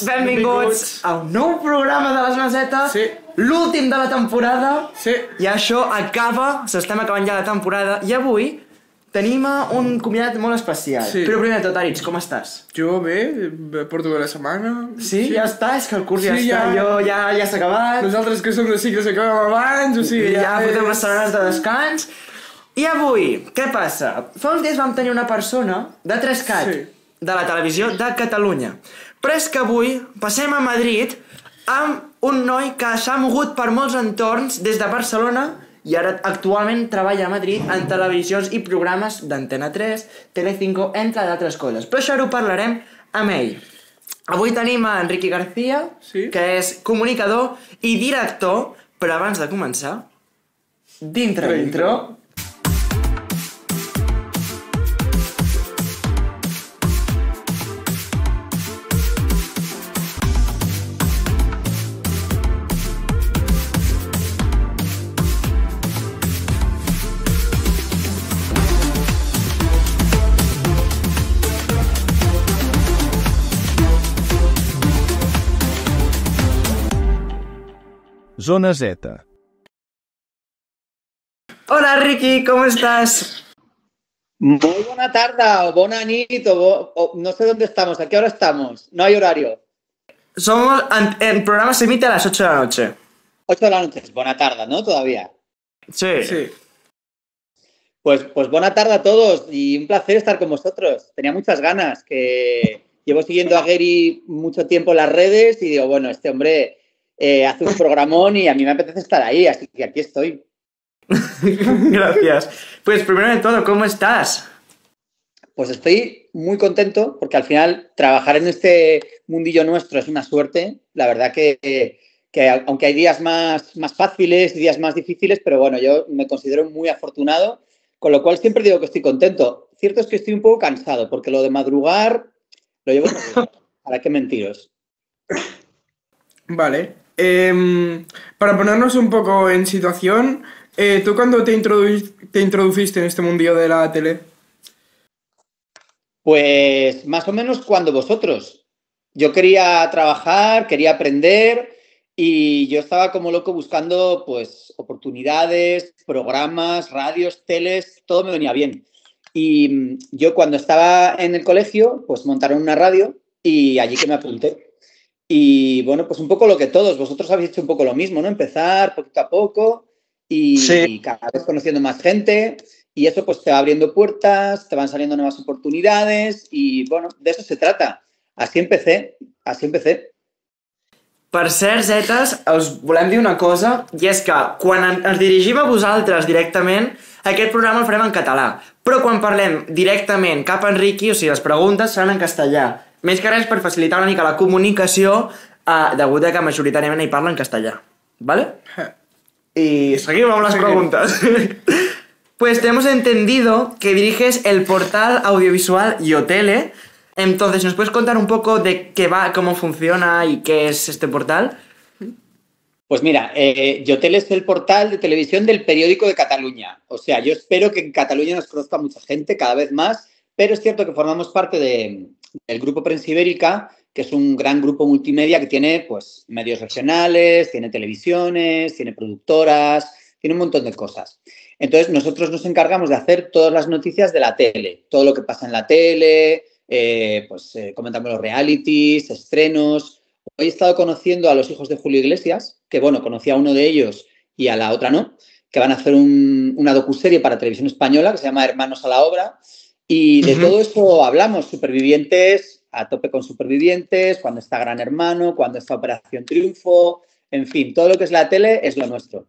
Benvinguts a un nou programa de les Masetes, l'últim de la temporada, i això acaba, s'estem acabant ja la temporada, i avui tenim un convidat molt especial. Però primer de tot, Aritz, com estàs? Jo bé, porto bé la setmana. Sí? Ja està, és que el curs ja està, ja s'ha acabat. Nosaltres que som de cicles acabem abans, o sigui... Ja fotem les setmanes de descans. I avui, què passa? Fa uns dies vam tenir una persona de 3CAT, de la televisió de Catalunya. Però és que avui passem a Madrid amb un noi que s'ha mogut per molts entorns des de Barcelona i ara actualment treballa a Madrid en televisions i programes d'Antena 3, Telecinco, entre d'altres coses. Però això ara ho parlarem amb ell. Avui tenim a Enrique García, que és comunicador i director, però abans de començar, dintre l'intro... Zona Z. Hola, Ricky, ¿cómo estás? Muy buena tarde, o buena nit, no sé dónde estamos, ¿a qué hora estamos? No hay horario. El programa se emite a las 8 de la noche. 8 de la noche, es buena tarde, ¿no? Todavía. Sí. Pues buena tarde a todos y un placer estar con vosotros. Tenía muchas ganas, que llevo siguiendo a Gary mucho tiempo en las redes y digo, bueno, este hombre... hace un programón y a mí me apetece estar ahí, así que aquí estoy. Gracias. Pues primero de todo, ¿cómo estás? Pues estoy muy contento porque al final trabajar en este mundillo nuestro es una suerte. La verdad que aunque hay días más fáciles y días más difíciles, pero bueno, yo me considero muy afortunado, con lo cual siempre digo que estoy contento. Cierto es que estoy un poco cansado porque lo de madrugar lo llevo para qué mentiros. Vale. Para ponernos un poco en situación, ¿tú cuándo te introduciste en este mundillo de la tele? Pues más o menos cuando vosotros. Yo quería trabajar, quería aprender y yo estaba como loco buscando pues oportunidades, programas, radios, teles, todo me venía bien. Y yo cuando estaba en el colegio, pues montaron una radio y allí que me apunté. Y bueno, pues un poco lo que todos, vosotros habéis hecho un poco lo mismo, ¿no? Empezar poquito a poco y cada vez conociendo más gente y eso pues te va abriendo puertas, te van saliendo nuevas oportunidades y bueno, de eso se trata. Así empecé. Per cert, Zetes, us volem dir una cosa, i és que quan ens dirigim a vosaltres directament, aquest programa el farem en català, però quan parlem directament cap a Enrique, o sigui, les preguntes seran en castellà. Més que res per facilitar una mica la comunicació, degut a que majoritàriament hi parla en castellà. ¿Vale? Y seguimos con las preguntas. Pues tenemos entendido que diriges el portal audiovisual Yotele. Entonces, ¿nos puedes contar un poco de qué va, cómo funciona y qué es este portal? Pues mira, Yotele es el portal de televisión del Periódico de Cataluña. O sea, yo espero que en Cataluña nos conozca mucha gente, cada vez más, pero es cierto que formamos parte del Grupo Prensa Ibérica, que es un gran grupo multimedia que tiene pues medios regionales, tiene televisiones, tiene productoras, tiene un montón de cosas. Entonces, nosotros nos encargamos de hacer todas las noticias de la tele, todo lo que pasa en la tele, comentamos los realities, estrenos. Hoy he estado conociendo a los hijos de Julio Iglesias, que bueno, conocí a uno de ellos y a la otra no, que van a hacer una docuserie para Televisión Española que se llama Hermanos a la Obra. Y de todo eso hablamos, Supervivientes, a tope con Supervivientes, cuando está Gran Hermano, cuando está Operación Triunfo, en fin, todo lo que es la tele es lo nuestro.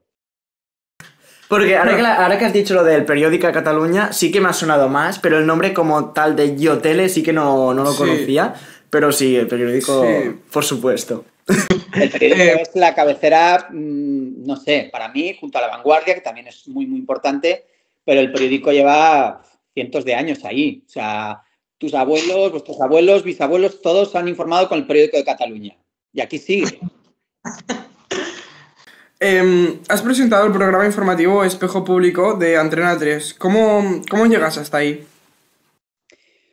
Porque ahora que has dicho lo del Periódico de Cataluña, sí que me ha sonado más, pero el nombre como tal de Yotele sí que no lo conocía, pero sí, el periódico, por supuesto. El periódico es la cabecera, no sé, para mí, junto a La Vanguardia, que también es muy, muy importante, pero el periódico lleva cientos de años ahí. O sea, tus abuelos, vuestros abuelos, bisabuelos, todos han informado con el Periódico de Cataluña. Y aquí sigue. Has presentado el programa informativo Espejo Público de Antena 3. ¿Cómo llegas hasta ahí?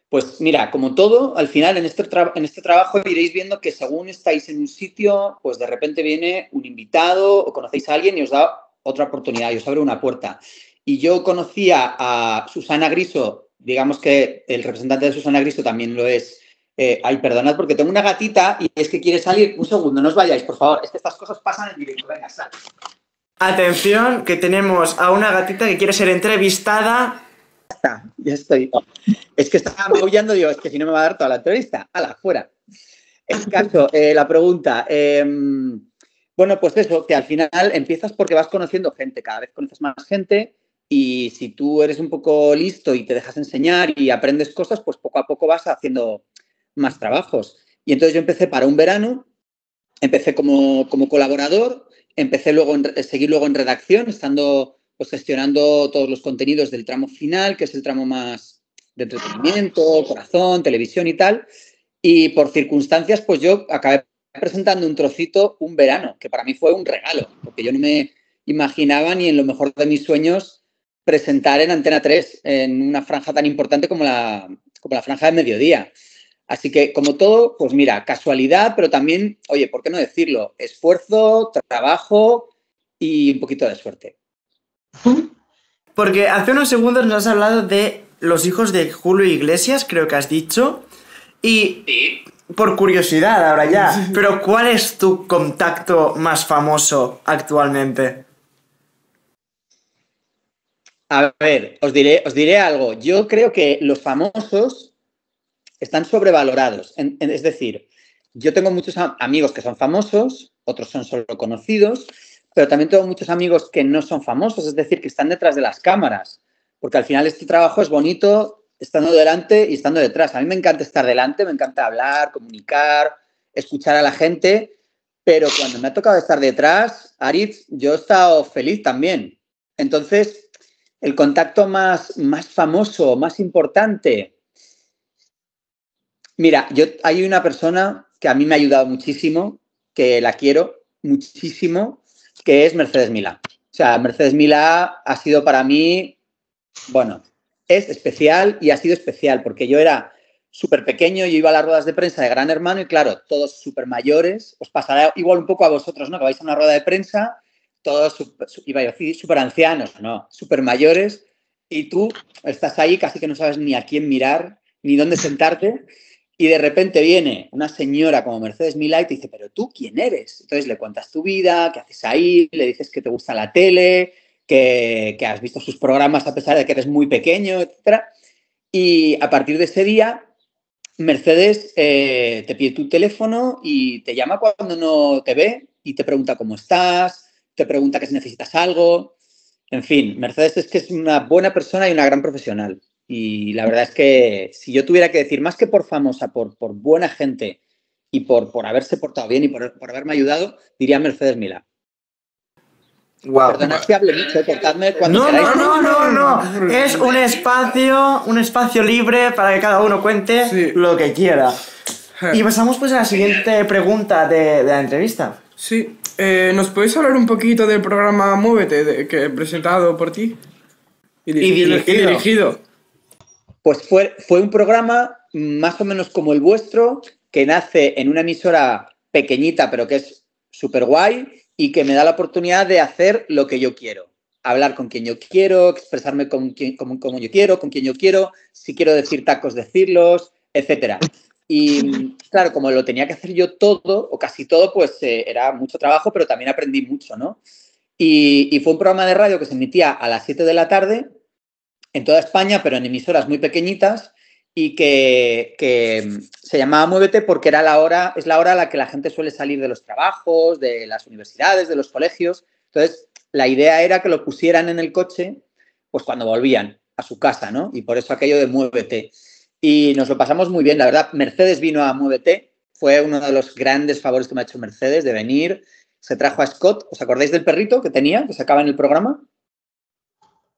Pues mira, como todo, al final en este trabajo iréis viendo que según estáis en un sitio, pues de repente viene un invitado o conocéis a alguien y os da otra oportunidad y os abre una puerta. Y yo conocía a Susana Griso, digamos que el representante de Susana Griso también lo es. Ay, perdonad porque tengo una gatita y es que quiere salir. Un segundo, no os vayáis, por favor. Es que estas cosas pasan en directo. Venga, sal. Atención, que tenemos a una gatita que quiere ser entrevistada. Ya estoy. Es que estaba maullando, digo, es que si no me va a dar toda la entrevista. ¡Hala, fuera! El caso, la pregunta. Bueno, pues eso, que al final empiezas porque vas conociendo gente, cada vez conoces más gente y si tú eres un poco listo y te dejas enseñar y aprendes cosas, pues poco a poco vas haciendo más trabajos. Y entonces yo empecé para un verano, empecé como colaborador, empecé luego seguir luego en redacción, estando pues gestionando todos los contenidos del tramo final, que es el tramo más de entretenimiento, corazón, televisión y tal. Y por circunstancias, pues yo acabé presentando un trocito un verano, que para mí fue un regalo, porque yo no me imaginaba ni en lo mejor de mis sueños presentar en Antena 3 en una franja tan importante como la franja de mediodía. Así que, como todo, pues mira, casualidad, pero también, oye, ¿por qué no decirlo? Esfuerzo, trabajo y un poquito de suerte. Porque hace unos segundos nos has hablado de los hijos de Julio Iglesias, creo que has dicho, y por curiosidad ahora ya, pero ¿cuál es tu contacto más famoso actualmente? A ver, os diré algo. Yo creo que los famosos están sobrevalorados. Es decir, yo tengo muchos amigos que son famosos, otros son solo conocidos, pero también tengo muchos amigos que no son famosos, es decir, que están detrás de las cámaras, porque al final este trabajo es bonito estando delante y estando detrás. A mí me encanta estar delante, me encanta hablar, comunicar, escuchar a la gente, pero cuando me ha tocado estar detrás, Aritz, yo he estado feliz también. Entonces, el contacto más famoso, más importante. Mira, hay una persona que a mí me ha ayudado muchísimo, que la quiero muchísimo, que es Mercedes Milá. O sea, Mercedes Milá ha sido para mí, bueno, es especial y ha sido especial porque yo era súper pequeño, yo iba a las ruedas de prensa de Gran Hermano y claro, todos súper mayores, os pasará igual un poco a vosotros, ¿no? Que vais a una rueda de prensa, todos iba a decir súper ancianos, no, súper mayores y tú estás ahí, casi que no sabes ni a quién mirar, ni dónde sentarte. Y de repente viene una señora como Mercedes Milá y te dice, ¿pero tú quién eres? Entonces le cuentas tu vida, qué haces ahí, le dices que te gusta la tele, que has visto sus programas a pesar de que eres muy pequeño, etc. Y a partir de ese día, Mercedes te pide tu teléfono y te llama cuando no te ve y te pregunta cómo estás, te pregunta que si necesitas algo. En fin, Mercedes es que es una buena persona y una gran profesional. Y la verdad es que si yo tuviera que decir, más que por famosa, por buena gente y por haberse portado bien y por haberme ayudado, diría Mercedes Milá. Wow. Perdonad que hable mucho, cortadme cuando queráis. No. Es un espacio libre para que cada uno cuente lo que quiera. Y pasamos pues a la siguiente pregunta de la entrevista. Sí. ¿Nos puedes hablar un poquito del programa Muévete que he presentado por ti? Y dirigido. Pues fue un programa más o menos como el vuestro, que nace en una emisora pequeñita, pero que es súper guay y que me da la oportunidad de hacer lo que yo quiero. Hablar con quien yo quiero, expresarme como yo quiero, con quien yo quiero, si quiero decir tacos, decirlos, etcétera. Y claro, como lo tenía que hacer yo todo, o casi todo, pues era mucho trabajo, pero también aprendí mucho, ¿no? Y fue un programa de radio que se emitía a las 7 de la tarde en toda España, pero en emisoras muy pequeñitas y que se llamaba Muévete porque es la hora a la que la gente suele salir de los trabajos, de las universidades, de los colegios. Entonces, la idea era que lo pusieran en el coche pues cuando volvían a su casa, ¿no? Y por eso aquello de Muévete. Y nos lo pasamos muy bien, la verdad. Mercedes vino a Muévete, fue uno de los grandes favores que me ha hecho Mercedes de venir. Se trajo a Scott, ¿os acordáis del perrito que tenía, que sacaba en el programa?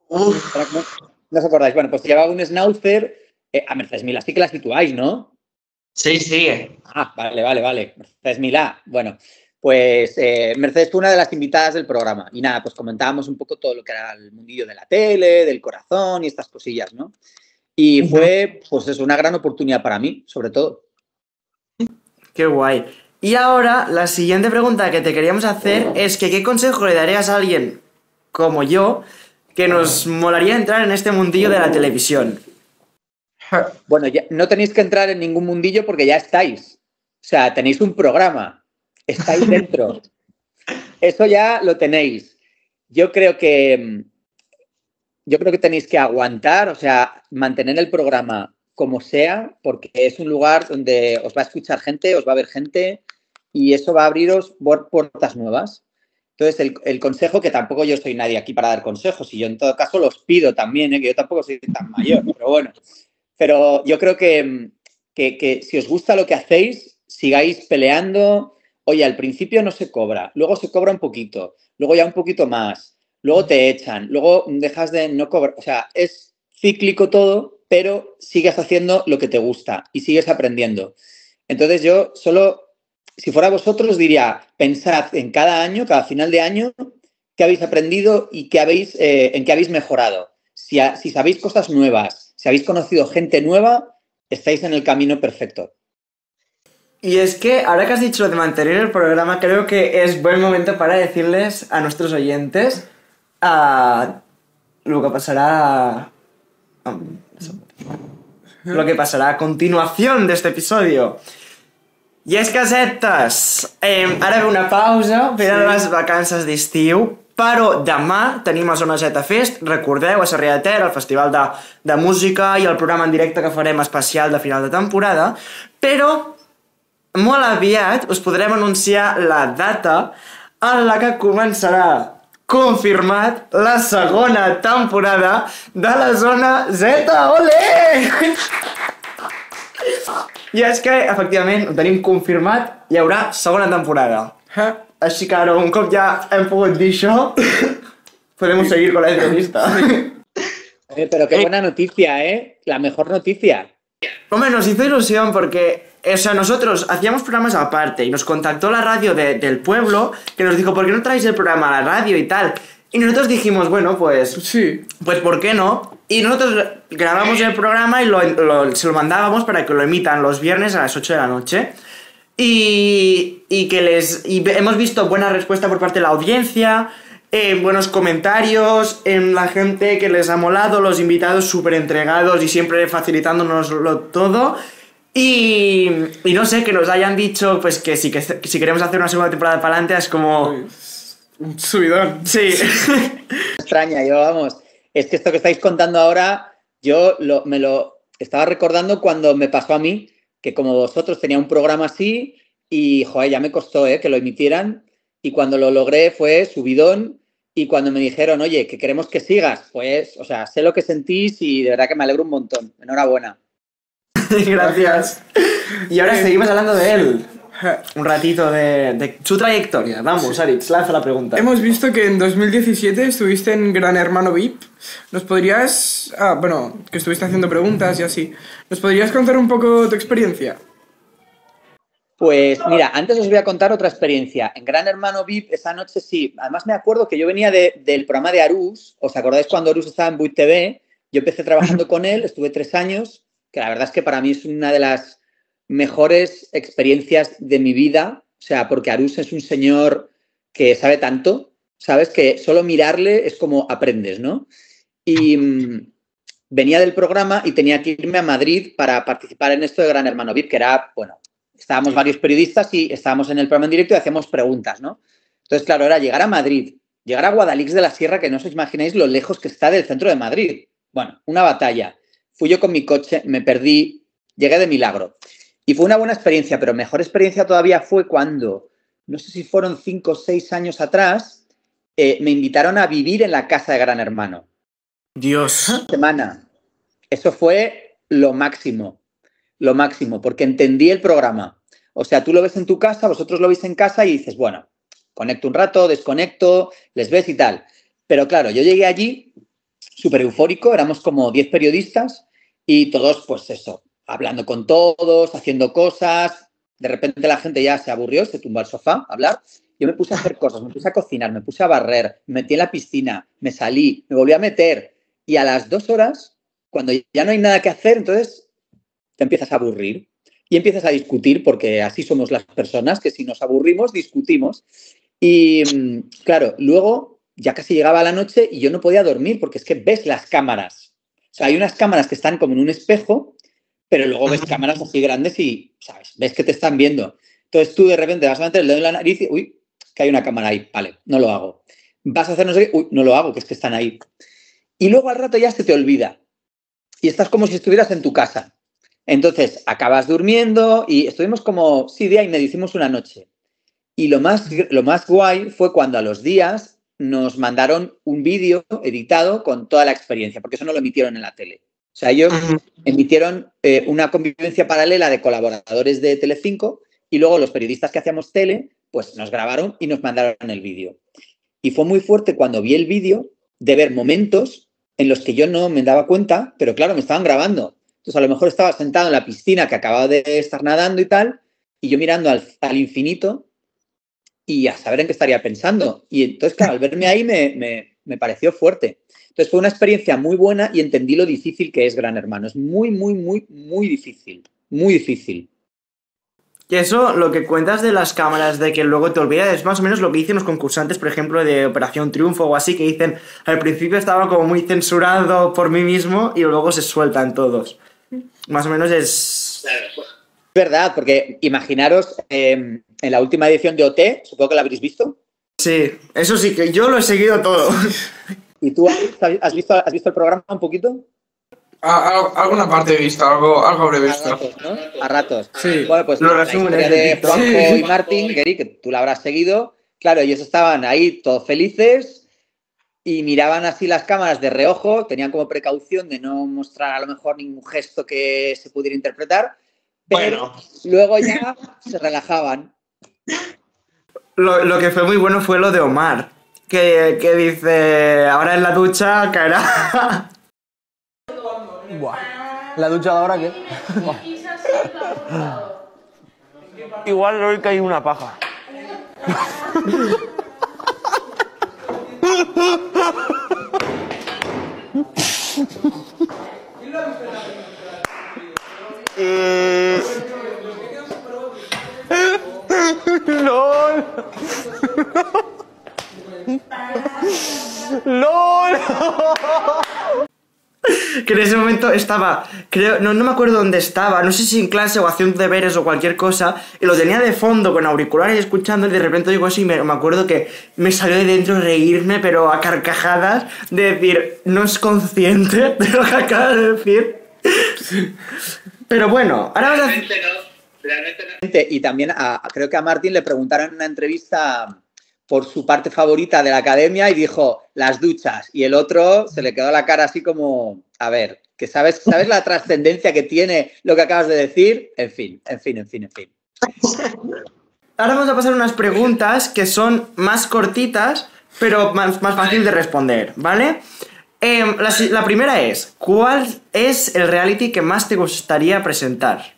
Uf. ¿No os acordáis? Bueno, pues llevaba un schnauzer. A Mercedes Milá sí que la situáis, ¿no? Sí. Ah, vale. Mercedes Milá. Bueno, pues Mercedes fue una de las invitadas del programa. Y nada, pues comentábamos un poco todo lo que era el mundillo de la tele, del corazón y estas cosillas, ¿no? Y fue, pues es una gran oportunidad para mí, sobre todo. Qué guay. Y ahora, la siguiente pregunta que te queríamos hacer es que ¿qué consejo le darías a alguien como yo que nos molaría entrar en este mundillo de la televisión? Bueno, ya no tenéis que entrar en ningún mundillo porque ya estáis. O sea, tenéis un programa, estáis dentro. Eso ya lo tenéis. Yo creo que tenéis que aguantar, o sea, mantener el programa como sea, porque es un lugar donde os va a escuchar gente, os va a ver gente y eso va a abriros puertas nuevas. Entonces, el consejo, que tampoco yo soy nadie aquí para dar consejos, y yo en todo caso los pido también, que yo tampoco soy tan mayor, pero bueno. Pero yo creo que si os gusta lo que hacéis, sigáis peleando. Oye, al principio no se cobra, luego se cobra un poquito, luego ya un poquito más, luego te echan, luego dejas de no cobrar. O sea, es cíclico todo, pero sigues haciendo lo que te gusta y sigues aprendiendo. Entonces yo solo, si fuera vosotros, diría, pensad en cada año, cada final de año, qué habéis aprendido y en qué habéis mejorado. Si sabéis cosas nuevas, si habéis conocido gente nueva, estáis en el camino perfecto. Y es que, ahora que has dicho lo de mantener el programa, creo que es buen momento para decirles a nuestros oyentes lo que pasará... lo que pasarà a continuación de este episodio. I és que, setes, ara ve una pausa, venen les vacances d'estiu, però demà tenim a Zona Z Fest, recordeu, a Sarrià de Ter, el festival de música i el programa en directe que farem especial de final de temporada, però molt aviat us podrem anunciar la data en la que començarà confirmat la segona temporada de la Zona Z. Olé! I és que, efectivament, ho tenim confirmat, hi haurà segona temporada. Així que ara, un cop ja hem pogut dir això, podemos seguir con la entrevista. Pero qué buena noticia, ¿eh? La mejor noticia. Hombre, nos hizo ilusión porque, o sea, nosotros hacíamos programas aparte y nos contactó la radio del pueblo que nos dijo, ¿por qué no traéis el programa a la radio y tal? Y nosotros dijimos, bueno, pues... Sí. Pues, ¿por qué no? Y nosotros grabamos el programa y se lo mandábamos para que lo emitan los viernes a las 8 de la noche. Y hemos visto buena respuesta por parte de la audiencia, buenos comentarios, la gente que les ha molado, los invitados súper entregados y siempre facilitándonoslo todo. Y no sé, que nos hayan dicho pues que si queremos hacer una segunda temporada para adelante es como... Un subidón. Sí. Extraña, vamos. Es que esto que estáis contando ahora, me lo estaba recordando cuando me pasó a mí, que como vosotros tenía un programa así y, joder, ya me costó que lo emitieran, y cuando lo logré fue subidón, y cuando me dijeron, oye, que queremos que sigas, pues, o sea, sé lo que sentís y de verdad que me alegro un montón. Enhorabuena. Gracias. Y ahora seguimos hablando de él. Un ratito de su trayectoria. Vamos, Aritz, lanza la pregunta. Hemos visto que en 2017 estuviste en Gran Hermano VIP. ¿Nos podrías... que estuviste haciendo preguntas y así. ¿Nos podrías contar un poco tu experiencia? Pues mira, antes os voy a contar otra experiencia. En Gran Hermano VIP, esa noche sí. Además me acuerdo que yo venía del programa de Arús. ¿Os acordáis cuando Arús estaba en Buit TV? Yo empecé trabajando con él, estuve 3 años, que la verdad es que para mí es una de las mejores experiencias de mi vida, o sea, porque Arús es un señor que sabe tanto, ¿sabes? Que solo mirarle es como aprendes, ¿no? Y venía del programa y tenía que irme a Madrid para participar en esto de Gran Hermano VIP, que era, bueno, estábamos varios periodistas y estábamos en el programa en directo y hacíamos preguntas, ¿no? Entonces, claro, era llegar a Madrid, llegar a Guadalix de la Sierra, que no os imagináis lo lejos que está del centro de Madrid. Bueno, una batalla. Fui yo con mi coche, me perdí, llegué de milagro. Y fue una buena experiencia, pero mejor experiencia todavía fue cuando, no sé si fueron 5 o 6 años atrás, me invitaron a vivir en la casa de Gran Hermano. Dios. Semana. Eso fue lo máximo, porque entendí el programa. O sea, tú lo ves en tu casa, vosotros lo veis en casa y dices, bueno, conecto un rato, desconecto, les ves y tal. Pero claro, yo llegué allí súper eufórico, éramos como 10 periodistas y todos, pues eso, hablando con todos, haciendo cosas. De repente la gente ya se aburrió, se tumbó al sofá a hablar. Yo me puse a hacer cosas, me puse a cocinar, me puse a barrer, me metí en la piscina, me salí, me volví a meter. Y a las 2 horas cuando ya no hay nada que hacer, entonces te empiezas a aburrir y empiezas a discutir, porque así somos las personas, que si nos aburrimos, discutimos. Y claro, luego ya casi llegaba la noche y yo no podía dormir porque es que ves las cámaras. O sea, hay unas cámaras que están como en un espejo, pero luego ves cámaras así grandes y, ¿sabes? Ves que te están viendo. Entonces tú de repente vas a meter el dedo en la nariz y, uy, que hay una cámara ahí, vale, no lo hago. Vas a hacer no sé qué, uy, no lo hago, que es que están ahí. Y luego al rato ya se te olvida. Y estás como si estuvieras en tu casa. Entonces acabas durmiendo y estuvimos como, sí, día y medio, hicimos una noche. Y lo más guay fue cuando a los días nos mandaron un vídeo editado con toda la experiencia, porque eso no lo emitieron en la tele. O sea, ellos emitieron una convivencia paralela de colaboradores de Telecinco y luego los periodistas que hacíamos tele, pues nos grabaron y nos mandaron el vídeo. Y fue muy fuerte cuando vi el vídeo de ver momentos en los que yo no me daba cuenta, pero claro, me estaban grabando. Entonces, a lo mejor estaba sentado en la piscina que acababa de estar nadando y tal, y yo mirando al infinito y a saber en qué estaría pensando. Y entonces, claro, al verme ahí me pareció fuerte. Entonces, fue una experiencia muy buena y entendí lo difícil que es Gran Hermano. Es muy, muy, muy, muy difícil. Muy difícil. Y eso, lo que cuentas de las cámaras, de que luego te olvidas, es más o menos lo que dicen los concursantes, por ejemplo, de Operación Triunfo o así, que dicen, al principio estaba como muy censurado por mí mismo y luego se sueltan todos. Más o menos es... Es verdad, porque imaginaros, en la última edición de OT, supongo que la habréis visto. Sí, eso sí, que yo lo he seguido todo. ¿Y tú has visto el programa un poquito? Alguna parte he visto, algo habré visto. A ratos, ¿no? A ratos. Sí. Bueno, pues Lo la resumen, historia de sí. Juanjo y Martín, Gary, que tú la habrás seguido, claro, ellos estaban ahí todos felices y miraban así las cámaras de reojo, tenían como precaución de no mostrar a lo mejor ningún gesto que se pudiera interpretar, pero luego ya se relajaban. Lo que fue muy bueno fue lo de Omar, que dice, ahora en la ducha caerá... Buah. ¿La ducha de ahora qué? Igual hoy caí una paja. ¡Lol! ¡Lol! Que en ese momento estaba, creo, no me acuerdo dónde estaba, no sé si en clase o haciendo deberes o cualquier cosa, y lo tenía de fondo con auriculares escuchando, y de repente digo eso y me acuerdo que me salió de dentro reírme, pero a carcajadas, de decir, no es consciente de lo que acaba de decir. Pero bueno, ahora vamos a... Realmente no. Y también creo que a Martín le preguntaron en una entrevista por su parte favorita de la academia y dijo, las duchas. Y el otro se le quedó la cara así como, a ver, que sabes la trascendencia que tiene lo que acabas de decir. En fin. Ahora vamos a pasar unas preguntas que son más cortitas, pero más fácil de responder, ¿vale? La primera es, ¿cuál es el reality que más te gustaría presentar?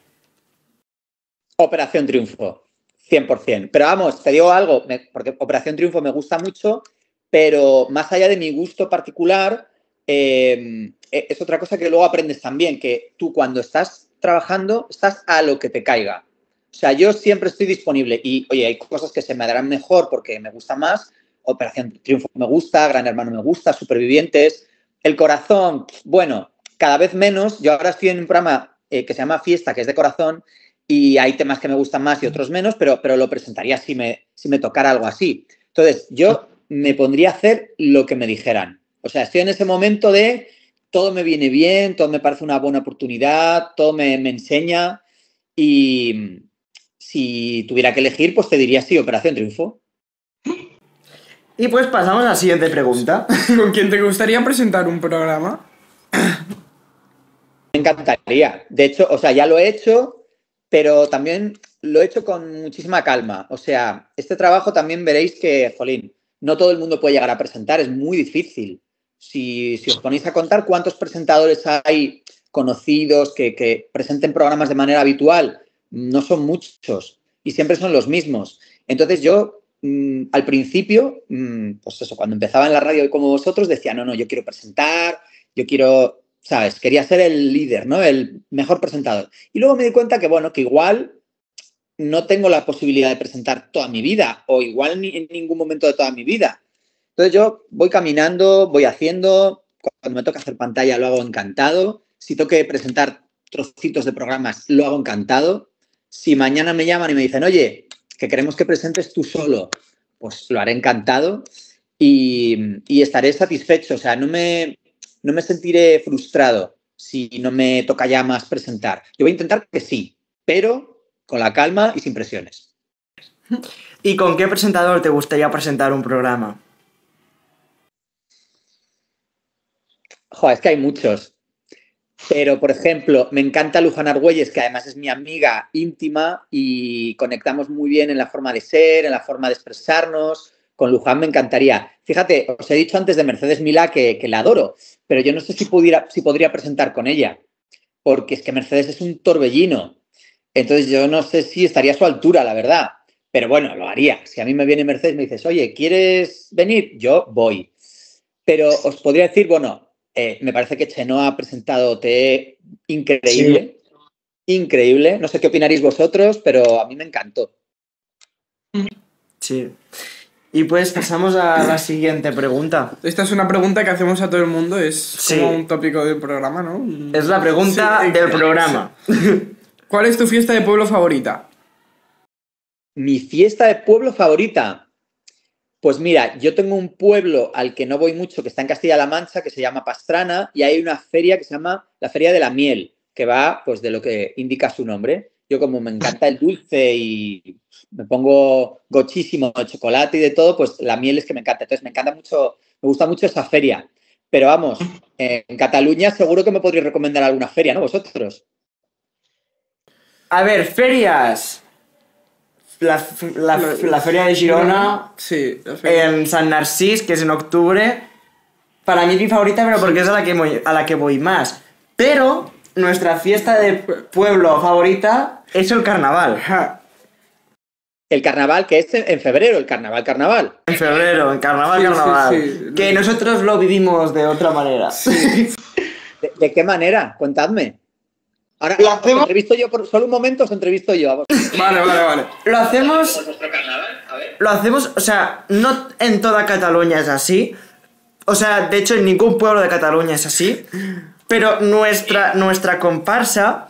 Operación Triunfo. 100%. Pero vamos, te digo algo, porque Operación Triunfo me gusta mucho, pero más allá de mi gusto particular, es otra cosa que luego aprendes también, que tú cuando estás trabajando, estás a lo que te caiga. O sea, yo siempre estoy disponible y, oye, hay cosas que se me darán mejor porque me gusta más. Operación Triunfo me gusta, Gran Hermano me gusta, Supervivientes. El Corazón, bueno, cada vez menos. Yo ahora estoy en un programa que se llama Fiesta, que es de corazón, y hay temas que me gustan más y otros menos, pero lo presentaría si me tocara algo así. Entonces, yo me pondría a hacer lo que me dijeran. O sea, estoy en ese momento de todo me viene bien, todo me parece una buena oportunidad, todo me enseña y si tuviera que elegir, pues te diría sí, Operación Triunfo. Y pues pasamos a la siguiente pregunta. ¿Con quién te gustaría presentar un programa? Me encantaría. De hecho, o sea, ya lo he hecho, pero también lo he hecho con muchísima calma. O sea, este trabajo también veréis que, jolín, no todo el mundo puede llegar a presentar, es muy difícil. Si os ponéis a contar cuántos presentadores hay conocidos que presenten programas de manera habitual, no son muchos y siempre son los mismos. Entonces yo, al principio, pues eso, cuando empezaba en la radio como vosotros, decía, no, yo quiero presentar, yo quiero ¿sabes? Quería ser el líder, ¿no? El mejor presentador. Y luego me di cuenta que, bueno, que igual no tengo la posibilidad de presentar toda mi vida o igual ni en ningún momento de toda mi vida. Entonces yo voy caminando, voy haciendo, cuando me toca hacer pantalla lo hago encantado, si tengo que presentar trocitos de programas lo hago encantado, si mañana me llaman y me dicen, oye, que queremos que presentes tú solo, pues lo haré encantado y estaré satisfecho, o sea, no me sentiré frustrado si no me toca ya más presentar. Yo voy a intentar que sí, pero con la calma y sin presiones. ¿Y con qué presentador te gustaría presentar un programa? Joder, es que hay muchos. Pero, por ejemplo, me encanta Luján Argüelles, que además es mi amiga íntima y conectamos muy bien en la forma de ser, en la forma de expresarnos. Con Luján me encantaría. Fíjate, os he dicho antes de Mercedes Milá que la adoro, pero yo no sé si podría presentar con ella, porque es que Mercedes es un torbellino. Entonces yo no sé si estaría a su altura, la verdad. Pero bueno, lo haría. Si a mí me viene Mercedes y me dices, oye, ¿quieres venir? Yo voy. Pero os podría decir, bueno, me parece que Chenoa ha presentado TE increíble. Sí. Increíble. No sé qué opinaréis vosotros, pero a mí me encantó. Sí. Y pues pasamos a la siguiente pregunta. Esta es una pregunta que hacemos a todo el mundo, es como un tópico del programa, ¿no? Es la pregunta del programa. ¿Cuál es tu fiesta de pueblo favorita? Mi fiesta de pueblo favorita. Pues mira, yo tengo un pueblo al que no voy mucho, que está en Castilla-La Mancha, que se llama Pastrana, y hay una feria que se llama la Feria de la Miel, que va pues de lo que indica su nombre. Yo como me encanta el dulce y me pongo gochísimo de chocolate y de todo, pues la miel es que me encanta. Entonces me gusta mucho esa feria. Pero vamos, en Cataluña seguro que me podréis recomendar alguna feria, ¿no? Vosotros. A ver, ferias. La feria de Girona, sí, la feria. En Sant Narcís, que es en octubre. Para mí es mi favorita, pero porque es a la que voy más. Pero nuestra fiesta de pueblo favorita es el carnaval. El carnaval, que es en febrero, el carnaval. En febrero, en carnaval. Sí. Que nosotros lo vivimos de otra manera. Sí. ¿De qué manera? Contadme. Ahora, os entrevisto yo, solo un momento os entrevisto yo. Vale. Lo hacemos, o sea, no en toda Cataluña es así. O sea, de hecho en ningún pueblo de Cataluña es así. Pero nuestra comparsa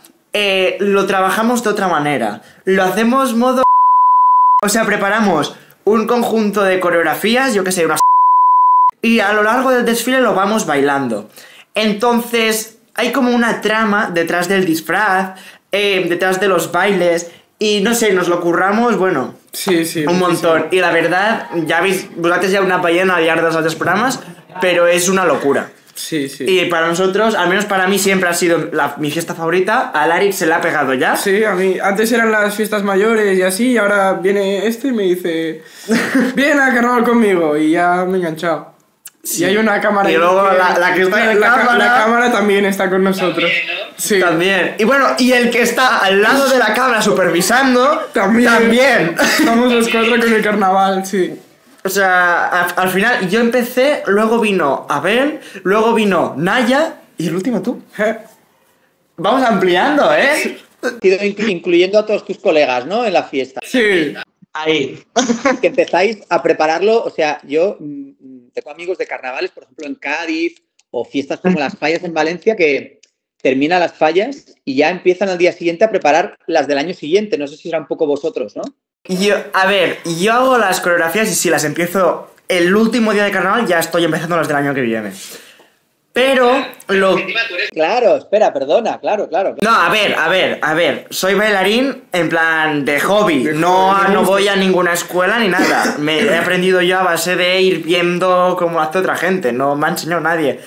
lo trabajamos de otra manera. Lo hacemos modo... O sea, preparamos un conjunto de coreografías, yo que sé, unas... Y a lo largo del desfile lo vamos bailando. Entonces... Hay como una trama detrás del disfraz, detrás de los bailes, y no sé, nos lo curramos, bueno, sí, un montón. Y la verdad, ya veis, vosaltres ya una pallena al llarg dels altres programas, pero es una locura. Sí. Y para nosotros, al menos para mí, siempre ha sido mi fiesta favorita. A Larry se le ha pegado ya. Sí, a mí, antes eran las fiestas mayores y así, y ahora viene este y me dice, viene a carnaval conmigo, y ya me he enganchado. Sí. Y hay una cámara. Y luego la que está en la cámara también está con nosotros. También, ¿no? Sí. También. Y bueno, y el que está al lado de la cámara supervisando también. Estamos los cuatro con el carnaval, sí. O sea, al final yo empecé, luego vino Abel, luego vino Naya y el último tú. Vamos ampliando, ¿eh? Incluyendo a todos tus colegas, ¿no? En la fiesta. Sí. Ahí. Que empezáis a prepararlo, o sea, yo tengo amigos de carnavales, por ejemplo, en Cádiz, o fiestas como las fallas en Valencia, que terminan las fallas y ya empiezan al día siguiente a preparar las del año siguiente. No sé si será un poco vosotros, ¿no? Yo hago las coreografías y si las empiezo el último día de carnaval, ya estoy empezando las del año que viene. Pero Claro, espera, perdona, claro. No, a ver, soy bailarín en plan de hobby, no voy a ninguna escuela ni nada. Me he aprendido yo a base de ir viendo cómo hace otra gente, no me ha enseñado nadie.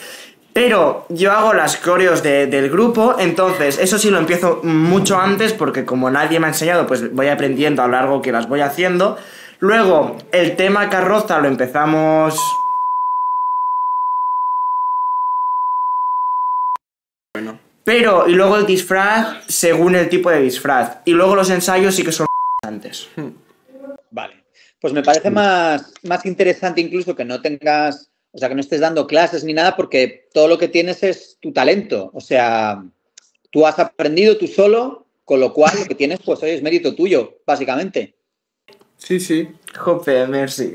Pero yo hago las coreos del grupo, entonces eso sí lo empiezo mucho antes porque como nadie me ha enseñado, pues voy aprendiendo a lo largo que las voy haciendo. Luego, el tema carroza lo empezamos... Pero, y luego el disfraz según el tipo de disfraz. Y luego los ensayos sí que son antes. Vale. Pues me parece más interesante incluso que no tengas O sea, que no estés dando clases ni nada porque todo lo que tienes es tu talento. O sea, tú has aprendido tú solo, con lo cual lo que tienes, pues hoy es mérito tuyo, básicamente. Sí, sí. Jope, merci.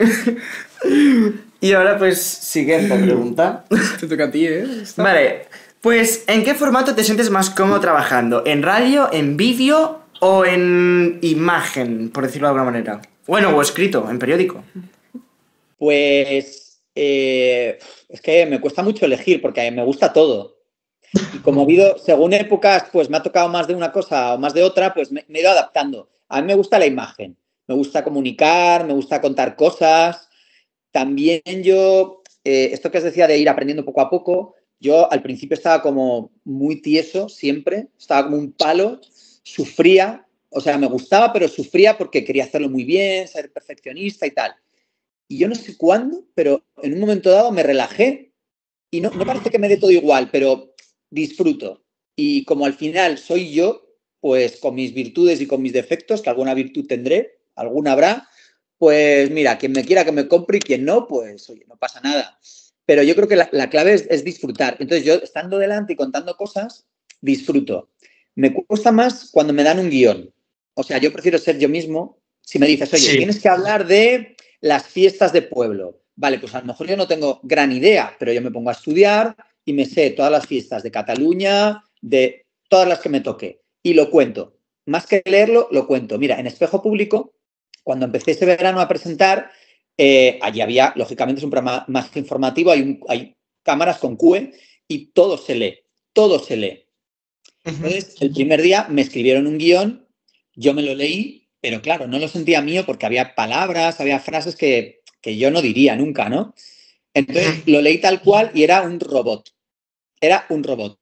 Y ahora, pues, siguiente pregunta. Te toca a ti, ¿eh? Vale, pues, ¿en qué formato te sientes más cómodo trabajando? ¿En radio, en vídeo o en imagen, por decirlo de alguna manera? Bueno, o escrito, en periódico. Pues es que me cuesta mucho elegir porque me gusta todo. Y como ha habido, según épocas, pues me ha tocado más de una cosa o más de otra, pues me he ido adaptando. A mí me gusta la imagen, me gusta comunicar, me gusta contar cosas. También yo, esto que os decía de ir aprendiendo poco a poco, yo al principio estaba como muy tieso siempre, estaba como un palo, sufría, o sea, me gustaba, pero sufría porque quería hacerlo muy bien, ser perfeccionista y tal. Y yo no sé cuándo, pero en un momento dado me relajé y no parece que me dé todo igual, pero disfruto. Y como al final soy yo, pues con mis virtudes y con mis defectos, que alguna virtud tendré, alguna habrá, pues mira, quien me quiera que me compre y quien no, pues oye, no pasa nada. Pero yo creo que la clave es disfrutar. Entonces yo, estando delante y contando cosas, disfruto. Me cuesta más cuando me dan un guión. O sea, yo prefiero ser yo mismo. Si me dices, oye, tienes que hablar de las fiestas de pueblo. Vale, pues a lo mejor yo no tengo gran idea, pero yo me pongo a estudiar y me sé todas las fiestas de Cataluña, de todas las que me toque. Y lo cuento. Más que leerlo, lo cuento. Mira, en Espejo Público, cuando empecé ese verano a presentar, allí había, lógicamente es un programa más informativo, hay cámaras con QE y todo se lee, todo se lee. Entonces, el primer día me escribieron un guión, yo me lo leí, pero claro, no lo sentía mío porque había palabras, había frases que yo no diría nunca, ¿no? Entonces, lo leí tal cual y era un robot. Era un robot.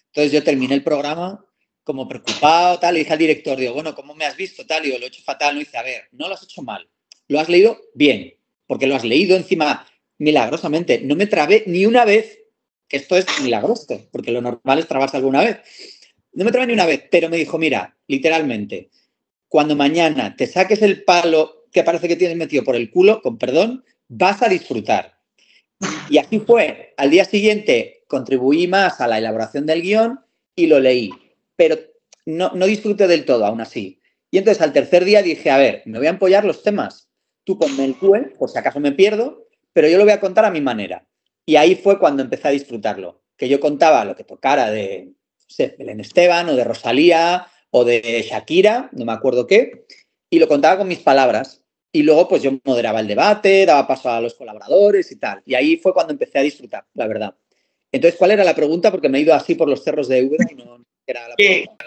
Entonces, yo terminé el programa como preocupado, tal, y dije al director, digo, bueno, ¿cómo me has visto? Tal, y digo, lo he hecho fatal, no dice, a ver, no lo has hecho mal, lo has leído bien, porque lo has leído encima milagrosamente. No me trabé ni una vez, que esto es milagroso, porque lo normal es trabarse alguna vez. No me trabé ni una vez, pero me dijo, mira, literalmente, cuando mañana te saques el palo que parece que tienes metido por el culo, con perdón, vas a disfrutar. Y así fue. Al día siguiente contribuí más a la elaboración del guión y lo leí, pero no disfruté del todo aún así. Y entonces al tercer día dije, a ver, me voy a empollar los temas. Tú ponme el QE, por si acaso me pierdo, pero yo lo voy a contar a mi manera. Y ahí fue cuando empecé a disfrutarlo, que yo contaba lo que tocara de, no sé, Belén Esteban o de Rosalía o de Shakira, no me acuerdo qué, y lo contaba con mis palabras. Y luego pues yo moderaba el debate, daba paso a los colaboradores y tal. Y ahí fue cuando empecé a disfrutar, la verdad. Entonces, ¿cuál era la pregunta? Porque me he ido así por los cerros de Úbeda y no era la pregunta.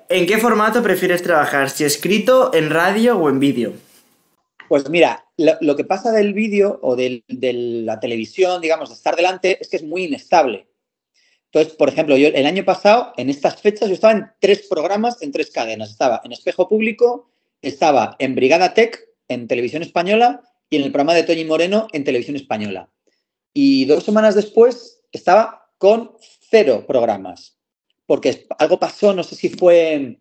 ¿En qué formato prefieres trabajar? ¿Si escrito, en radio o en vídeo? Pues mira, lo que pasa del vídeo o de la televisión, digamos, de estar delante, es que es muy inestable. Entonces, por ejemplo, yo el año pasado, en estas fechas, yo estaba en 3 programas, en 3 cadenas. Estaba en Espejo Público, estaba en Brigada Tech, en Televisión Española, y en el programa de Toñi Moreno, en Televisión Española. Y 2 semanas después estaba con 0 programas. Porque algo pasó, no sé si fue...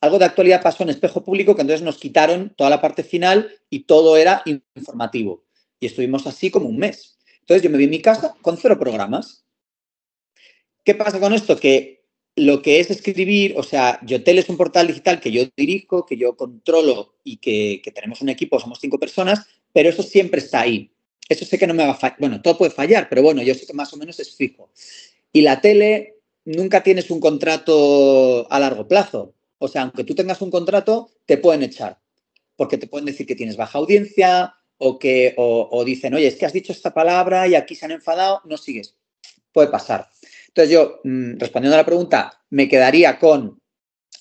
Algo de actualidad pasó en Espejo Público, que entonces nos quitaron toda la parte final y todo era informativo. Y estuvimos así como un mes. Entonces yo me vi en mi casa con 0 programas. ¿Qué pasa con esto? Que lo que es escribir, o sea, Yotel es un portal digital que yo dirijo, que yo controlo y que tenemos un equipo, somos 5 personas, pero eso siempre está ahí. Eso sé que no me va a fallar. Bueno, todo puede fallar, pero bueno, yo sé que más o menos es fijo. Y la tele, nunca tienes un contrato a largo plazo. O sea, aunque tú tengas un contrato, te pueden echar. Porque te pueden decir que tienes baja audiencia o dicen, oye, es que has dicho esta palabra y aquí se han enfadado, no sigues. Puede pasar. Entonces yo, respondiendo a la pregunta, me quedaría con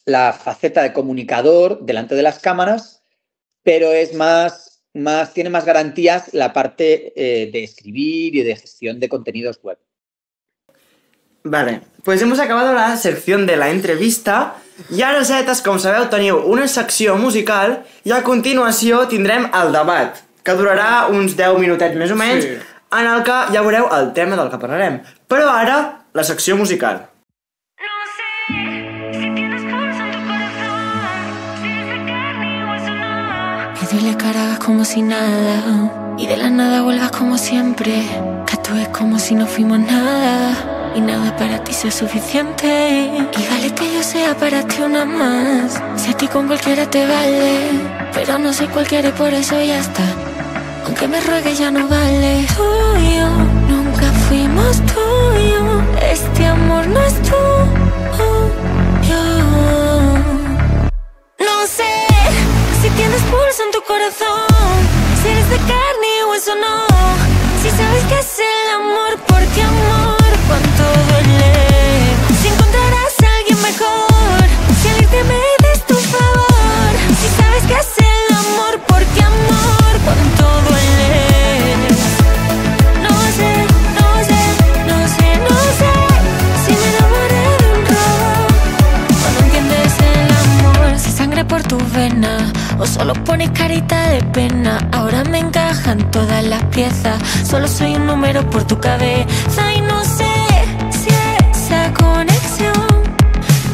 la faceta de comunicador delante de las cámaras, pero es tiene más garantías la parte de escribir y de gestión de contenidos web. Vale, pues hemos acabado la secció de la entrevista i ara, zetes, com sabeu, teniu una secció musical i a continuació tindrem el debat, que durarà uns 10 minutets més o menys, sí, en el que ja veureu el tema del que parlarem. Però ara, la secció musical. Y duele que ahora hagas como si nada y de la nada vuelvas como siempre, que tu ex como si no fuimos nada y nada para ti sea suficiente. Y vale que yo sea para ti una más. Si a ti con cualquiera te vale, pero no soy cualquiera y por eso ya está. Aunque me ruegue ya no vale. Tú y yo nunca fuimos tú y yo. Este amor no es tú. No sé si tienes pulso en tu corazón, si eres de carne o eso no. Si sabes que es el amor, porque amor, cuánto duele. Si encontrarás a alguien mejor, si al irte me des tu favor. Si sabes que es el amor, porque amor, cuánto duele. No sé, no sé, no sé, no sé si me enamoré de un robo o no entiendes el amor. Si sangre por tu vena o solo pones carita de pena. Ahora me encajan todas las piezas. Solo soy un número por tu cabeza. Y no sé si esa conexión,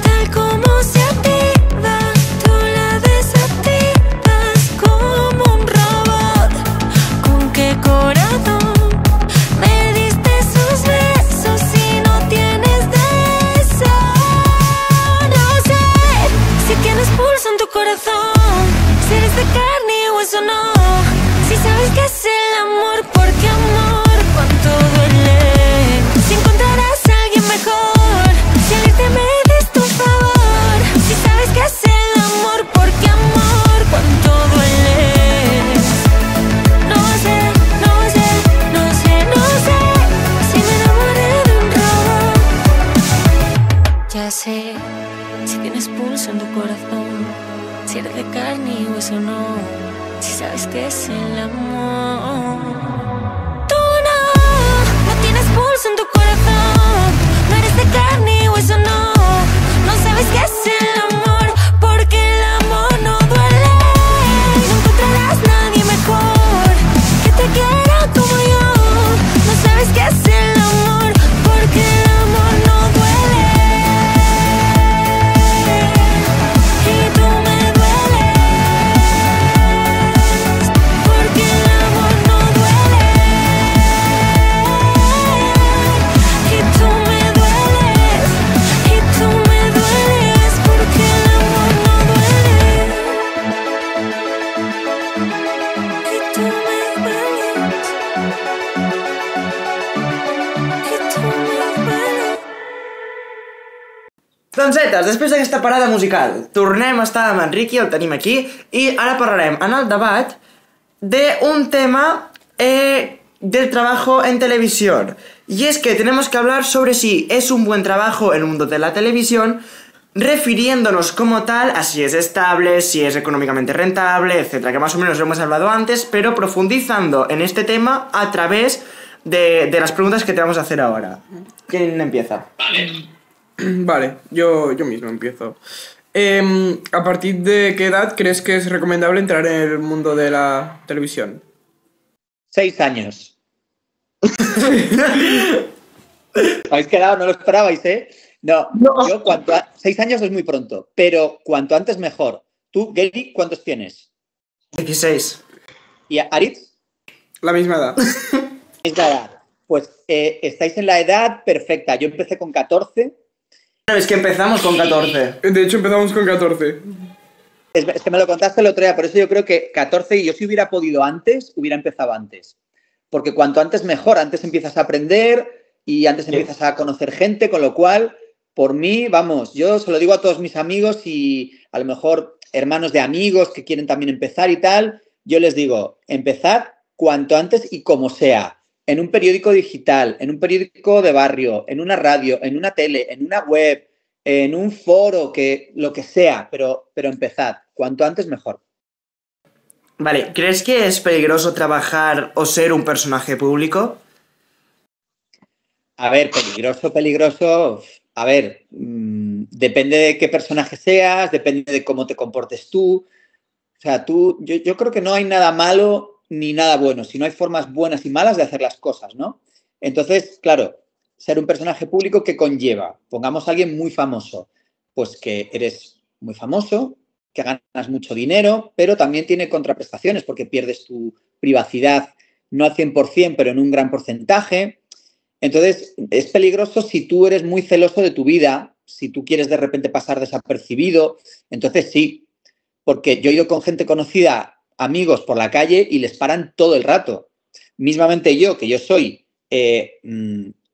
tal como se activa, tú la desactivas como un robot. ¿Con qué corazón me diste esos besos si no tienes de eso? No sé si tienes pulso en tu corazón, si eres de carne o eso no. Si sabes que es el amor, porque amor, cuánto duele. Si encontrarás a alguien mejor, si al irte me des tu favor. Si sabes que es el amor, porque amor, cuánto duele. No sé, no sé, no sé, no sé si me enamoré de un robo. Ya sé si tienes pulso en tu corazón, si eres de carne o eso no. Si sabes que es el amor. Tú no tienes pulso en tu corazón. No eres de carne o eso no. No sabes que es el amor, porque el amor no duele. No encontrarás nadie mejor que te quiera como yo. No sabes que es el amor, porque el amor no duele. Y tú me dueles, porque el amor no duele. Y tú me dueles, y tú me dueles, porque el amor no duele. Y tú me dueles, y tú me dueles. Doncetes, després d'aquesta parada musical, tornem a estar amb Enriqui, el tenim aquí, i ara parlarem en el debat d'un tema del trabajo en televisión. Y es que tenemos que hablar sobre si es un buen trabajo en el mundo de la televisión, refiriéndonos como tal a si es estable, si es económicamente rentable, etcétera, que más o menos lo hemos hablado antes, pero profundizando en este tema a través de las preguntas que te vamos a hacer ahora. ¿Quién empieza? Vale, yo mismo empiezo. ¿A partir de qué edad crees que es recomendable entrar en el mundo de la televisión? 6 años. ¿Habéis quedado? No lo esperabais, ¿eh? No. Yo 6 años es muy pronto, pero cuanto antes mejor. Tú, Gary, ¿cuántos tienes? 16. ¿Y Aritz? La misma edad. Es la edad. Pues estáis en la edad perfecta. Yo empecé con 14. Es que empezamos con 14. De hecho, empezamos con 14. Es que me lo contaste el otro día, por eso yo creo que 14, y yo si hubiera podido antes, hubiera empezado antes. Porque cuanto antes mejor, antes empiezas a aprender y antes empiezas a conocer gente, con lo cual, por mí, vamos, yo se lo digo a todos mis amigos y a lo mejor hermanos de amigos que quieren también empezar y tal, yo les digo, empezad cuanto antes y como sea, en un periódico digital, en un periódico de barrio, en una radio, en una tele, en una web, en un foro, que lo que sea, pero empezad, cuanto antes mejor. Vale, ¿crees que es peligroso trabajar o ser un personaje público? A ver, peligroso. A ver, depende de qué personaje seas, depende de cómo te comportes tú. O sea, yo creo que no hay nada malo ni nada bueno, sino hay formas buenas y malas de hacer las cosas, ¿no? Entonces, claro, ser un personaje público, ¿qué conlleva? Pongamos a alguien muy famoso. Pues que eres muy famoso, que ganas mucho dinero, pero también tiene contraprestaciones porque pierdes tu privacidad, no al 100%, pero en un gran porcentaje. Entonces, es peligroso si tú eres muy celoso de tu vida, si tú quieres de repente pasar desapercibido, entonces sí, porque yo he ido con gente conocida, amigos por la calle y les paran todo el rato. Mismamente yo, que yo soy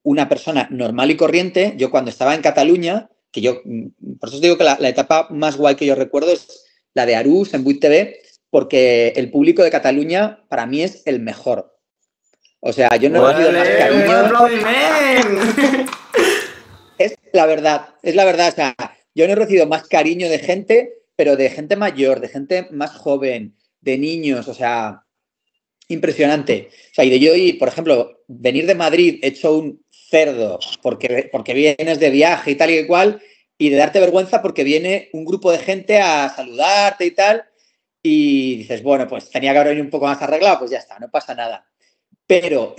una persona normal y corriente, yo cuando estaba en Cataluña, que yo, por eso os digo que la etapa más guay que yo recuerdo es la de Arús en 8TV, porque el público de Cataluña para mí es el mejor. O sea, yo no he recibido más cariño. ¡Un aplaudiment! Es la verdad. O sea, yo no he recibido más cariño de gente, pero de gente mayor, de gente más joven, de niños, o sea, impresionante. O sea, y de yo, por ejemplo, venir de Madrid hecho un cerdo porque vienes de viaje y tal y cual, y de darte vergüenza porque viene un grupo de gente a saludarte y tal, y dices, bueno, pues tenía que haber venido un poco más arreglado, pues ya está, no pasa nada. Pero,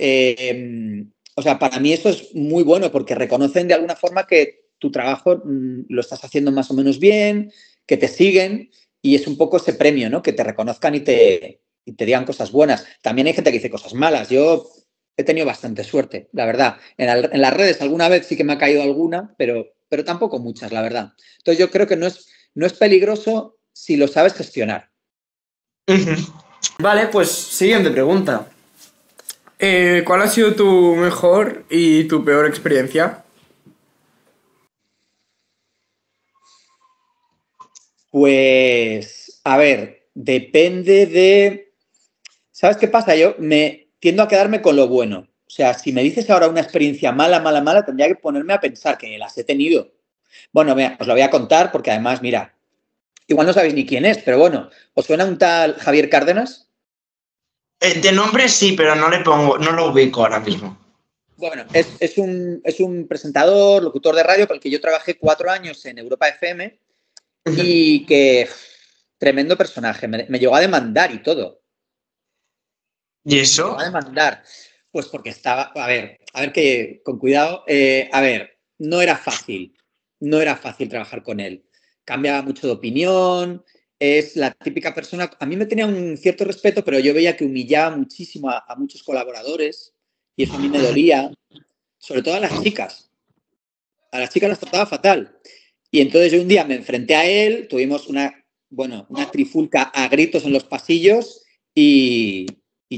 o sea, para mí eso es muy bueno porque reconocen de alguna forma que tu trabajo lo estás haciendo más o menos bien, que te siguen y es un poco ese premio, ¿no? Que te reconozcan y te digan cosas buenas. También hay gente que dice cosas malas. Yo he tenido bastante suerte, la verdad. En las redes alguna vez sí que me ha caído alguna, pero tampoco muchas, la verdad. Entonces yo creo que no es peligroso si lo sabes gestionar. Vale, pues siguiente pregunta. ¿Cuál ha sido tu mejor y tu peor experiencia? Pues, a ver, depende de... ¿Sabes qué pasa? Yo me tiendo a quedarme con lo bueno. O sea, si me dices ahora una experiencia mala, tendría que ponerme a pensar que las he tenido. Bueno, mira, os lo voy a contar porque además, mira, igual no sabéis ni quién es, pero bueno, ¿os suena un tal Javier Cárdenas? De nombre sí, pero no lo ubico ahora mismo. Bueno, es un presentador, locutor de radio con el que yo trabajé 4 años en Europa FM y que tremendo personaje, me llegó a demandar y todo. ¿Y eso? Me llegó a demandar, pues porque estaba, a ver que con cuidado, a ver, no era fácil trabajar con él. Cambiaba mucho de opinión. Es la típica persona, a mí me tenía un cierto respeto, pero yo veía que humillaba muchísimo a muchos colaboradores y eso a mí me dolía, sobre todo a las chicas. A las chicas las trataba fatal. Y entonces yo un día me enfrenté a él, tuvimos una trifulca a gritos en los pasillos y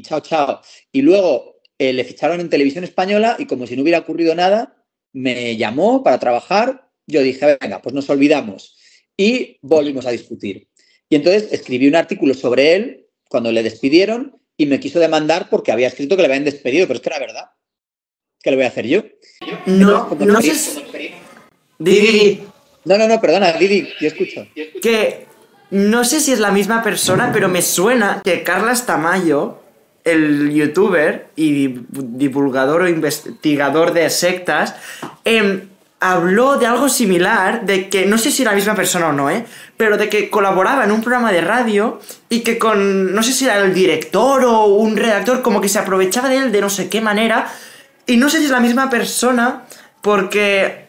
chao. Y luego le ficharon en Televisión Española y como si no hubiera ocurrido nada, me llamó para trabajar. Yo dije, venga, pues nos olvidamos. Y volvimos a discutir. Y entonces escribí un artículo sobre él cuando le despidieron y me quiso demandar porque había escrito que le habían despedido, pero es que era verdad. ¿Qué le voy a hacer yo? No sé si... Didi. No, perdona, Didi, yo escucho. Que no sé si es la misma persona, pero me suena que Carlas Tamayo, el youtuber y divulgador o investigador de sectas, habló de algo similar, de que, no sé si era la misma persona o no, pero de que colaboraba en un programa de radio y que no sé si era el director o un redactor, como que se aprovechaba de él de no sé qué manera, y no sé si es la misma persona porque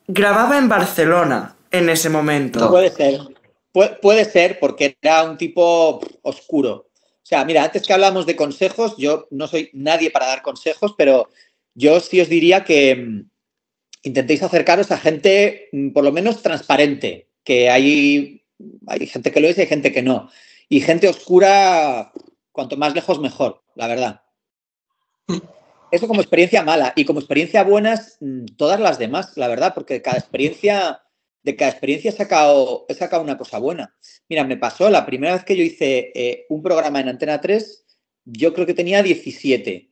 grababa en Barcelona en ese momento. Puede ser porque era un tipo oscuro. O sea, mira, antes que hablamos de consejos, yo no soy nadie para dar consejos, pero yo sí os diría que intentéis acercaros a gente por lo menos transparente, que hay gente que lo es y hay gente que no. Y gente oscura, cuanto más lejos mejor, la verdad. Eso como experiencia mala. Y como experiencia buenas, todas las demás, la verdad, porque de cada experiencia he sacado una cosa buena. Mira, me pasó la primera vez que yo hice un programa en Antena 3, yo creo que tenía 17.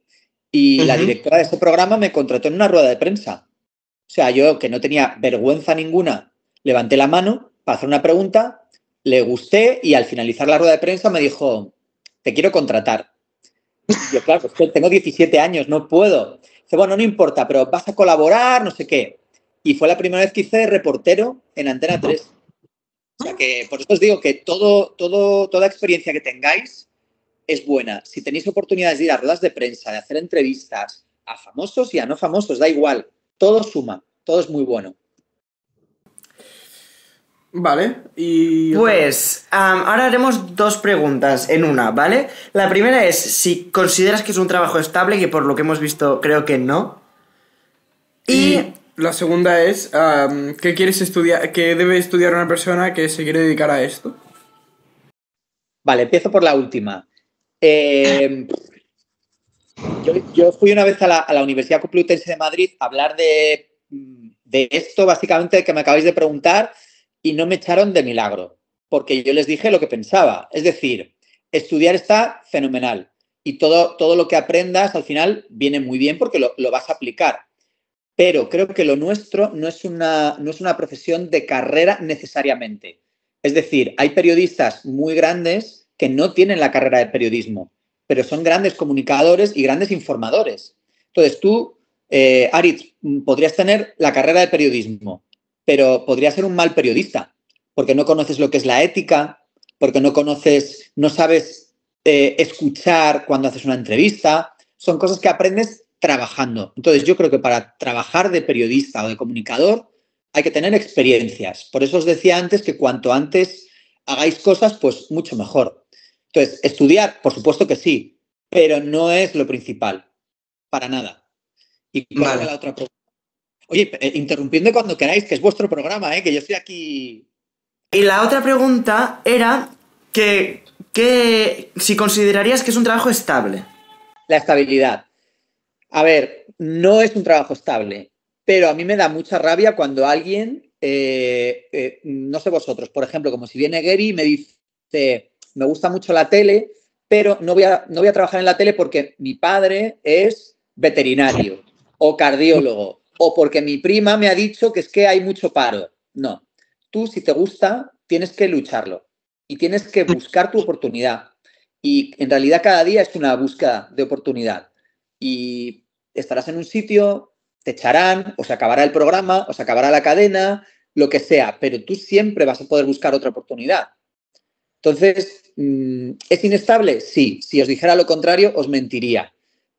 Y la directora de ese programa me contrató en una rueda de prensa. O sea, yo que no tenía vergüenza ninguna, levanté la mano para hacer una pregunta, le gusté y al finalizar la rueda de prensa me dijo, te quiero contratar. Y yo, claro, pues que tengo 17 años, no puedo. Dice, bueno, no importa, pero vas a colaborar, no sé qué. Y fue la primera vez que hice reportero en Antena 3. O sea que por eso os digo que toda experiencia que tengáis es buena. Si tenéis oportunidades de ir a ruedas de prensa, de hacer entrevistas a famosos y a no famosos, da igual. Todo suma, todo es muy bueno. Vale, y... Pues ahora haremos 2 preguntas en una, ¿vale? La primera es si consideras que es un trabajo estable, que por lo que hemos visto creo que no. Y la segunda es, ¿qué quieres estudiar? ¿Qué debe estudiar una persona que se quiere dedicar a esto? Vale, empiezo por la última. Yo fui una vez a la Universidad Complutense de Madrid a hablar de esto, básicamente, que me acabáis de preguntar, y no me echaron de milagro, porque yo les dije lo que pensaba. Es decir, estudiar está fenomenal y todo lo que aprendas al final viene muy bien porque lo vas a aplicar. Pero creo que lo nuestro no es una profesión de carrera necesariamente. Es decir, hay periodistas muy grandes que no tienen la carrera de periodismo, pero son grandes comunicadores y grandes informadores. Entonces tú, Aritz, podrías tener la carrera de periodismo, pero podrías ser un mal periodista, porque no conoces lo que es la ética, porque no sabes escuchar cuando haces una entrevista. Son cosas que aprendes trabajando. Entonces yo creo que para trabajar de periodista o de comunicador hay que tener experiencias. Por eso os decía antes que cuanto antes hagáis cosas, pues mucho mejor. Entonces, estudiar, por supuesto que sí, pero no es lo principal, para nada. Y Vale. la otra pregunta. Oye, interrumpidme cuando queráis, que es vuestro programa, que yo estoy aquí. Y la otra pregunta era que si considerarías que es un trabajo estable. La estabilidad. A ver, no es un trabajo estable, pero a mí me da mucha rabia cuando alguien, no sé vosotros, por ejemplo, como si viene Gary y me dice, me gusta mucho la tele, pero no voy a trabajar en la tele porque mi padre es veterinario o cardiólogo o porque mi prima me ha dicho que es que hay mucho paro. No, tú si te gusta tienes que lucharlo y tienes que buscar tu oportunidad. Y en realidad cada día es una búsqueda de oportunidad. Y estarás en un sitio, te echarán, o se acabará el programa, o se acabará la cadena, lo que sea, pero tú siempre vas a poder buscar otra oportunidad. Entonces, ¿es inestable? Sí. Si os dijera lo contrario, os mentiría.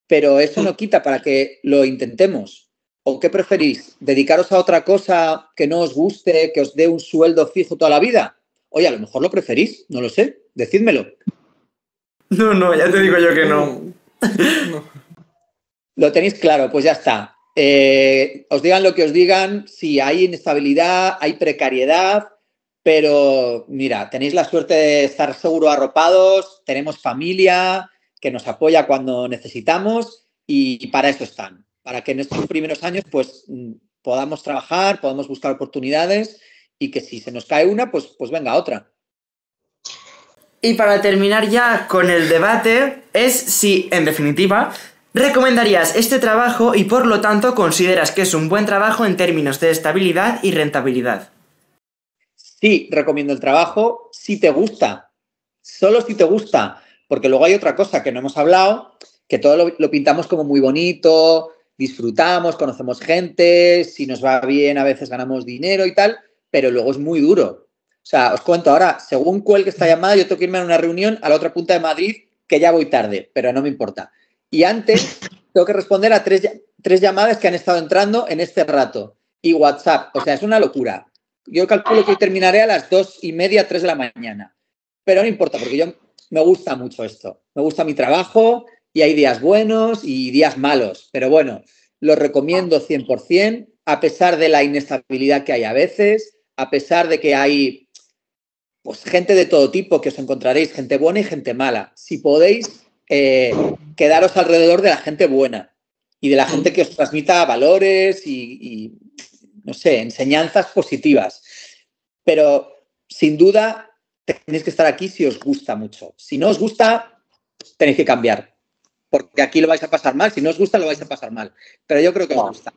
Pero eso no quita para que lo intentemos. ¿O qué preferís? ¿Dedicaros a otra cosa que no os guste, que os dé un sueldo fijo toda la vida? Oye, a lo mejor lo preferís, no lo sé, decídmelo. No, ya te digo yo que no. Lo tenéis claro, pues ya está. Os digan lo que os digan, sí, hay inestabilidad, hay precariedad, pero mira, tenéis la suerte de estar seguro arropados, tenemos familia que nos apoya cuando necesitamos y para eso están, para que en estos primeros años pues podamos trabajar, podamos buscar oportunidades y que si se nos cae una, pues venga otra. Y para terminar ya con el debate, es si, en definitiva, recomendarías este trabajo y por lo tanto consideras que es un buen trabajo en términos de estabilidad y rentabilidad. Sí, recomiendo el trabajo si te gusta, solo si te gusta, porque luego hay otra cosa que no hemos hablado, que todo lo pintamos como muy bonito, disfrutamos, conocemos gente, si nos va bien a veces ganamos dinero y tal, pero luego es muy duro. O sea, os cuento ahora, según cuelgue esta llamada, yo tengo que irme a una reunión a la otra punta de Madrid, que ya voy tarde, pero no me importa. Y antes tengo que responder a tres llamadas que han estado entrando en este rato. Y WhatsApp, o sea, es una locura. Yo calculo que hoy terminaré a las 2:30, 3 de la mañana. Pero no importa, porque yo me gusta mucho esto. Me gusta mi trabajo y hay días buenos y días malos. Pero bueno, lo recomiendo 100%, a pesar de la inestabilidad que hay a veces, a pesar de que hay pues gente de todo tipo, que os encontraréis, gente buena y gente mala. Si podéis, quedaros alrededor de la gente buena y de la gente que os transmita valores y no sé, enseñanzas positivas. Pero, sin duda, tenéis que estar aquí si os gusta mucho. Si no os gusta, tenéis que cambiar. Porque aquí lo vais a pasar mal. Si no os gusta, lo vais a pasar mal. Pero yo creo que os gusta.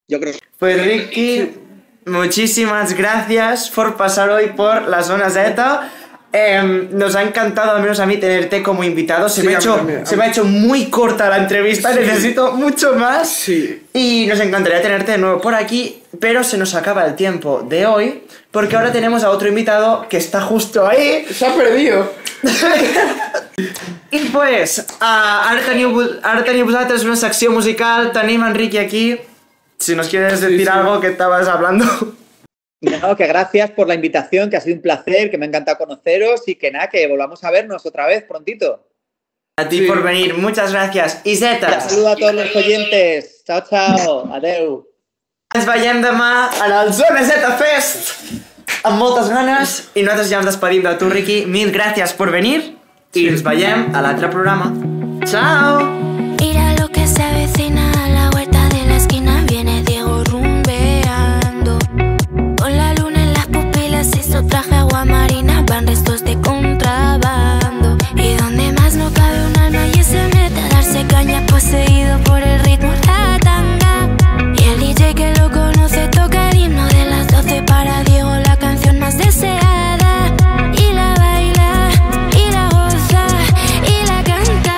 Yo creo que... Pues Ricky, muchísimas gracias por pasar hoy por la zona Z. Nos ha encantado, al menos a mí, tenerte como invitado. Se me ha hecho muy corta la entrevista, sí. Necesito mucho más. Sí. Y nos encantaría tenerte de nuevo por aquí, pero se nos acaba el tiempo de hoy, porque ahora tenemos a otro invitado que está justo ahí. Se ha perdido. I pues, ara teniu vosaltres una secció musical, tenim Enrique aquí. Si nos quieres decir algo que estabas hablando. No, que gracias por la invitación, que ha sido un placer, que me ha encantado conoceros y que nada, que volvamos a vernos otra vez prontito. A ti por venir, muchas gracias. Y Zeta. Un saludo a todos los oyentes. Chao, chao. Adeu. Ens veiem demà en el Zona Z Fest amb moltes ganes i nosaltres ja ens despedim de tu, Riqui. Mil gràcies per venir i ens veiem a l'altre programa. Ciao! Mira lo que se avecina a la huerta de la esquina. Viene Diego rumbeando con la luna en las pupilas y su traje agua marina. Van restos de contrabando y donde más no cabe un alma y se mete a darse caña, poseído por el ritmo la tanga. Y el DJ que lo conoce toca el himno de las 12 para Diego, la canción más deseada. Y la baila, y la goza, y la canta.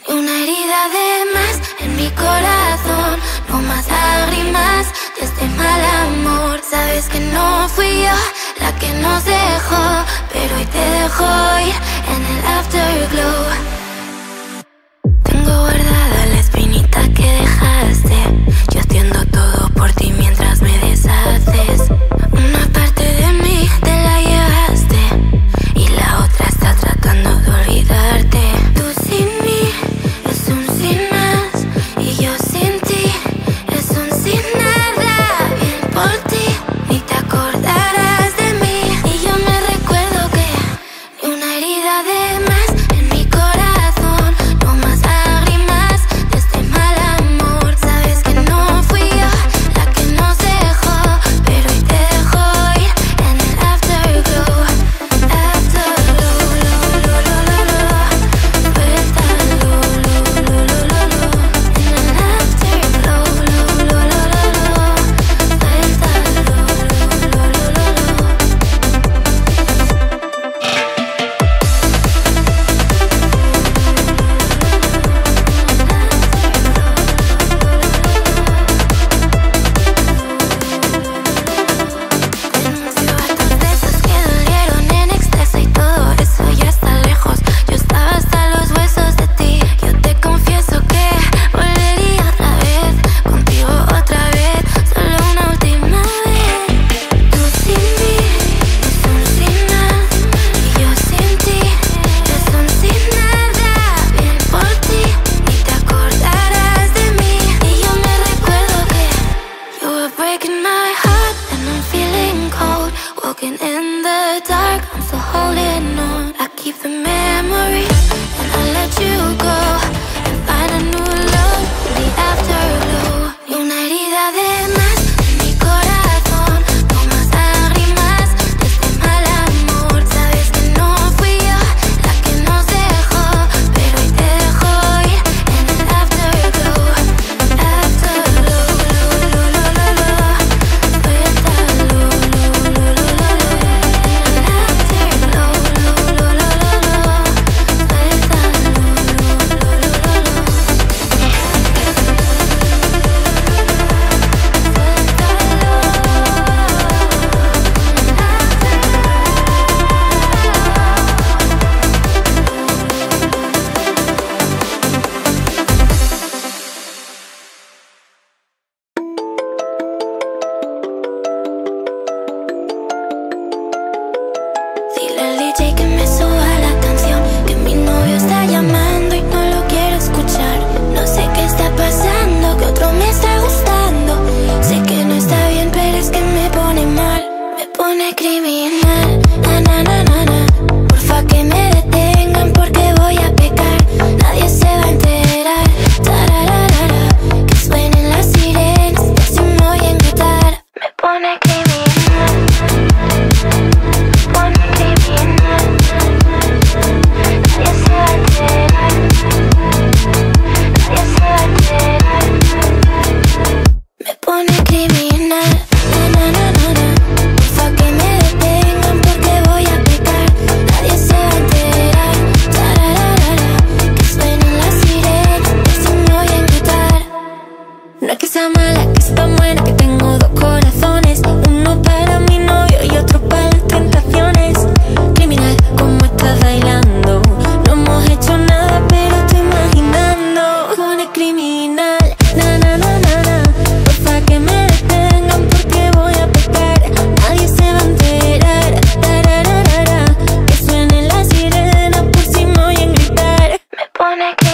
Una herida de más en mi corazón. conecta.